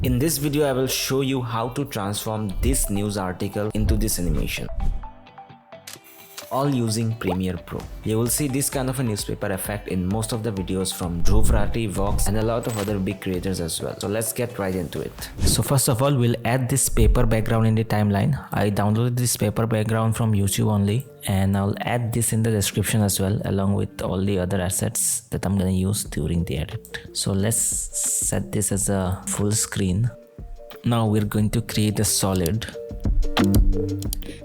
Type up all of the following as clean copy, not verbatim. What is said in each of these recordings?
In this video, I will show you how to transform this news article into this animation, all using Premiere Pro. You will see this kind of a newspaper effect in most of the videos from Dhruv Rathee, VOX and a lot of other big creators as well. So let's get right into it. So first of all, we'll add this paper background in the timeline. I downloaded this paper background from YouTube only, and I'll add this in the description as well, along with all the other assets that I'm gonna use during the edit. So let's set this as a full screen. Now we're going to create a solid.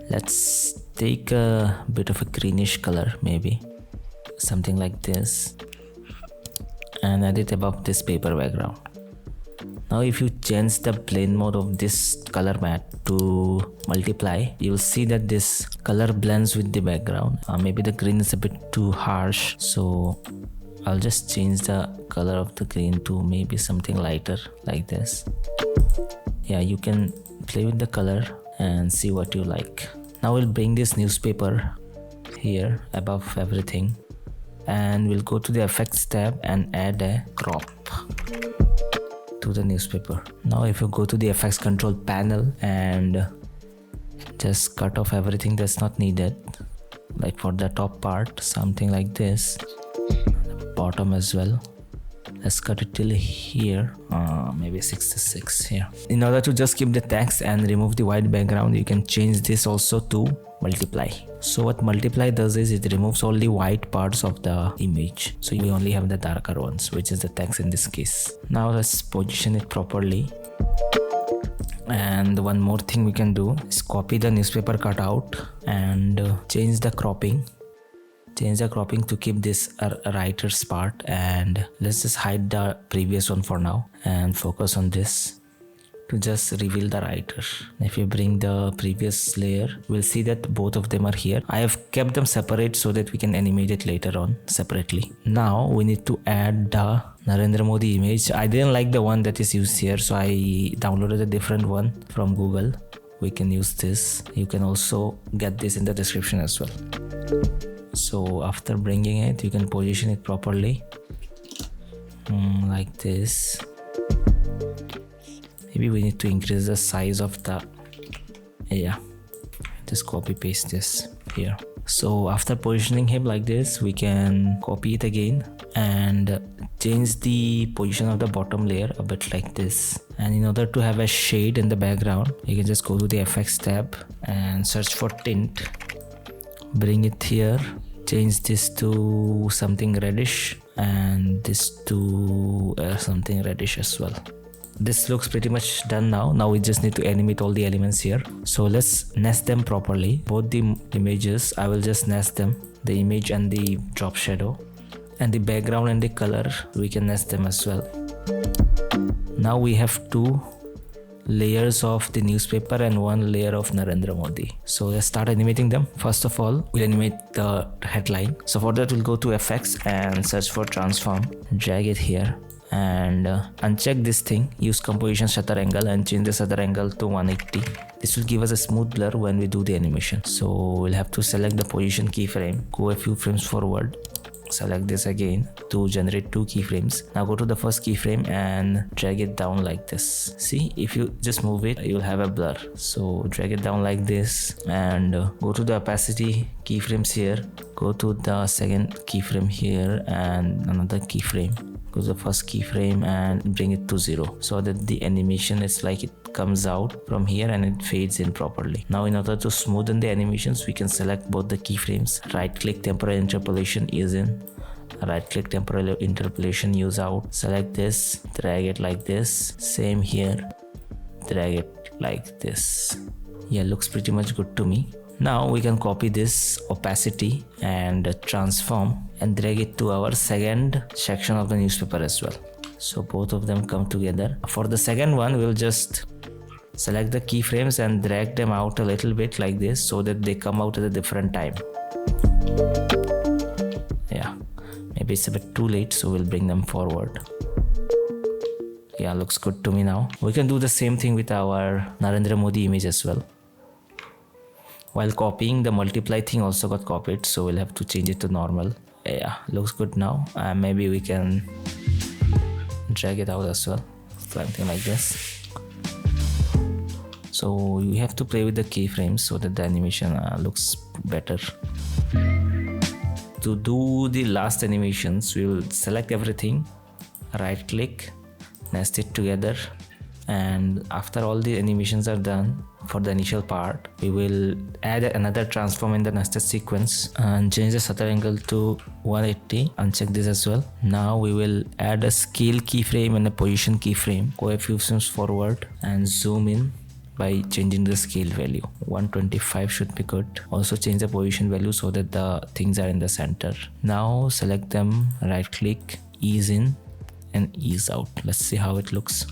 Let's take a bit of a greenish color, maybe something like this, and add it above this paper background. Now if you change the blend mode of this color matte to multiply, you'll see that this color blends with the background. Maybe the green is a bit too harsh, so I'll just change the color of the green to maybe something lighter like this. Yeah, you can play with the color and see what you like. Now we'll bring this newspaper here above everything, and we'll go to the effects tab and add a crop to the newspaper. Now if you go to the effects control panel and just cut off everything that's not needed, like for the top part, something like this, the bottom as well. Let's cut it till here, maybe 66 here. In order to just keep the text and remove the white background, you can change this also to multiply. So what multiply does is it removes all the white parts of the image, so you only have the darker ones, which is the text in this case. Now let's position it properly. And one more thing we can do is copy the newspaper cutout and change the cropping. Change the cropping to keep this writer's part, and let's just hide the previous one for now and focus on this to just reveal the writer. If you bring the previous layer, we'll see that both of them are here. I have kept them separate so that we can animate it later on separately. Now we need to add the Narendra Modi image. I didn't like the one that is used here, so I downloaded a different one from Google. We can use this. You can also get this in the description as well. So after bringing it, you can position it properly, like this. Maybe we need to increase the size of the, just copy paste this here. So after positioning him like this, we can copy it again and change the position of the bottom layer a bit like this. And in order to have a shade in the background, you can just go to the effects tab and search for tint. Bring it here, change this to something reddish and this to something reddish as well. This looks pretty much done now. Now we just need to animate all the elements here. So let's nest them properly. Both the images, I will just nest them, the image and the drop shadow, and the background and the color, we can nest them as well. Now we have two layers of the newspaper and one layer of Narendra Modi. So let's start animating them. First of all, we'll animate the headline. So for that, we'll go to effects and search for transform, drag it here and uncheck this thing, use composition shutter angle and change the shutter angle to 180. This will give us a smooth blur when we do the animation. So we'll have to select the position keyframe, go a few frames forward, select this again to generate two keyframes. Now go to the first keyframe and drag it down like this. See, if you just move it, you'll have a blur. So drag it down like this and go to the opacity keyframes here. Go to the second keyframe here and another keyframe. Go to the first keyframe and bring it to 0 so that the animation is like it comes out from here and it fades in properly. Now in order to smoothen the animations, we can select both the keyframes. Right click temporal interpolation, ease in. Right click temporal interpolation, use out. Select this, drag it like this. Same here, drag it like this. Yeah, looks pretty much good to me. Now we can copy this opacity and transform and drag it to our second section of the newspaper as well. So both of them come together. For the second one, we'll just select the keyframes and drag them out a little bit like this so that they come out at a different time. Yeah, maybe it's a bit too late, so we'll bring them forward. Yeah, looks good to me now. We can do the same thing with our Narendra Modi image as well. While copying, the multiply thing also got copied, so we'll have to change it to normal. Yeah, looks good now. Maybe we can drag it out as well, something like this. So you have to play with the keyframes so that the animation looks better. To do the last animations, we will select everything, right click, nest it together, and after all the animations are done for the initial part, we will add another transform in the nested sequence and change the shutter angle to 180. Uncheck this as well. Now we will add a scale keyframe and a position keyframe. Go a few frames forward and zoom in by changing the scale value. 125 should be good. Also change the position value so that the things are in the center. Now select them, right click, ease in and ease out. Let's see how it looks.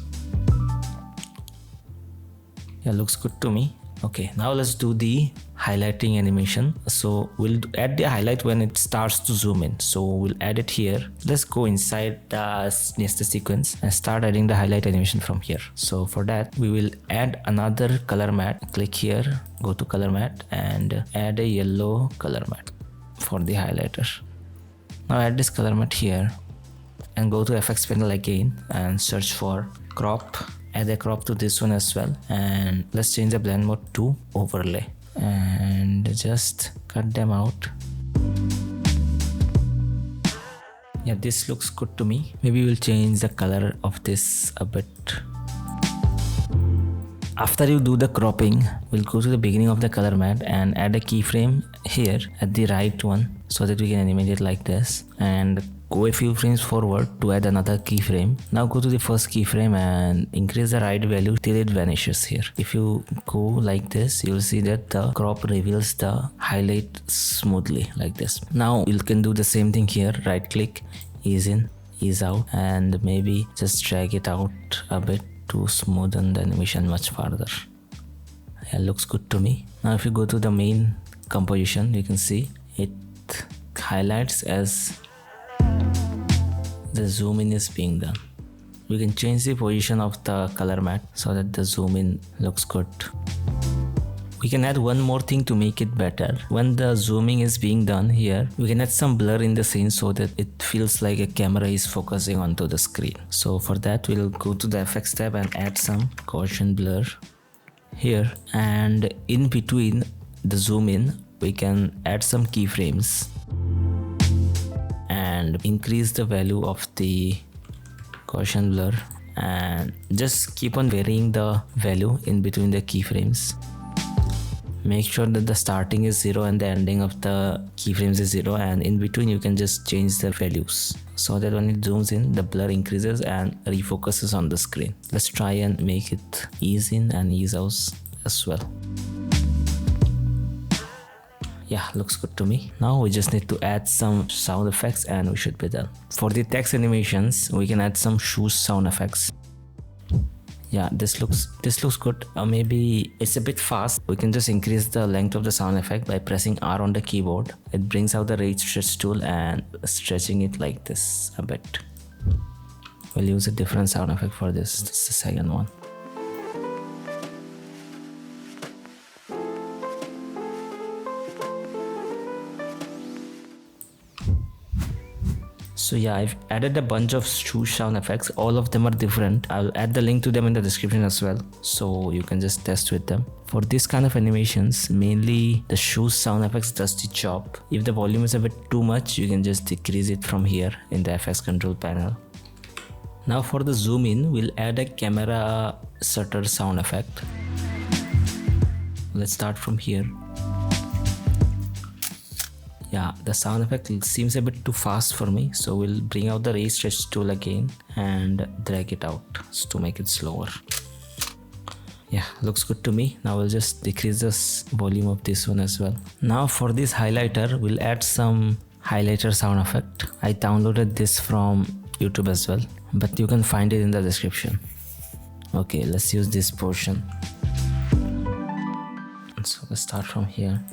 Yeah, looks good to me. Okay, now let's do the highlighting animation. So we'll add the highlight when it starts to zoom in. So we'll add it here. Let's go inside the nested sequence and start adding the highlight animation from here. So for that, we will add another color matte. Click here, go to color matte and add a yellow color matte for the highlighter. Now add this color matte here and go to FX panel again and search for crop. Add a crop to this one as well, and let's change the blend mode to overlay and just cut them out. Yeah, this looks good to me. Maybe we'll change the color of this a bit. After you do the cropping, we'll go to the beginning of the color matte and add a keyframe here at the right one so that we can animate it like this, and go a few frames forward to add another keyframe. Now go to the first keyframe and increase the right value till it vanishes here. If you go like this, you'll see that the crop reveals the highlight smoothly like this. Now you can do the same thing here. Right click, ease in, ease out, and maybe just drag it out a bit to smoothen the animation much farther. Yeah, looks good to me. Now if you go to the main composition, you can see it highlights as the zoom in is being done. We can change the position of the color matte so that the zoom in looks good. We can add one more thing to make it better. When the zooming is being done here, we can add some blur in the scene so that it feels like a camera is focusing onto the screen. So for that, we'll go to the FX tab and add some Gaussian blur here, and in between the zoom in, we can add some keyframes and increase the value of the Gaussian blur, and just keep on varying the value in between the keyframes. Make sure that the starting is 0 and the ending of the keyframes is 0, and in between you can just change the values so that when it zooms in, the blur increases and refocuses on the screen. Let's try and make it ease in and ease out as well. Yeah, looks good to me. Now we just need to add some sound effects and we should be done. For the text animations, we can add some shoes sound effects. Yeah, this looks good. Maybe it's a bit fast. We can just increase the length of the sound effect by pressing R on the keyboard. It brings out the rate stretch tool and stretching it like this a bit. We'll use a different sound effect for this. This is the second one. So yeah, I've added a bunch of shoe sound effects. All of them are different. I'll add the link to them in the description as well, so you can just test with them. For this kind of animations, mainly the shoe sound effects does the job. If the volume is a bit too much, you can just decrease it from here in the FX control panel. Now for the zoom in, we'll add a camera shutter sound effect. Let's start from here. Yeah, the sound effect seems a bit too fast for me, so we'll bring out the ray stretch tool again and drag it out to make it slower. Yeah, looks good to me. Now we'll just decrease the volume of this one as well. Now for this highlighter, we'll add some highlighter sound effect. I downloaded this from YouTube as well, but you can find it in the description. Okay, let's use this portion. So let's start from here.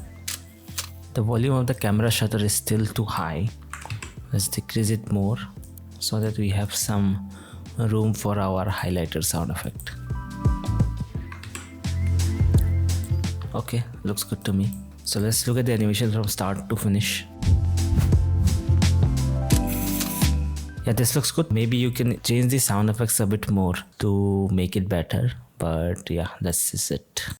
The volume of the camera shutter is still too high. Let's decrease it more so that we have some room for our highlighter sound effect. Okay, looks good to me. So let's look at the animation from start to finish. Yeah, this looks good. Maybe you can change the sound effects a bit more to make it better, but yeah, this is it.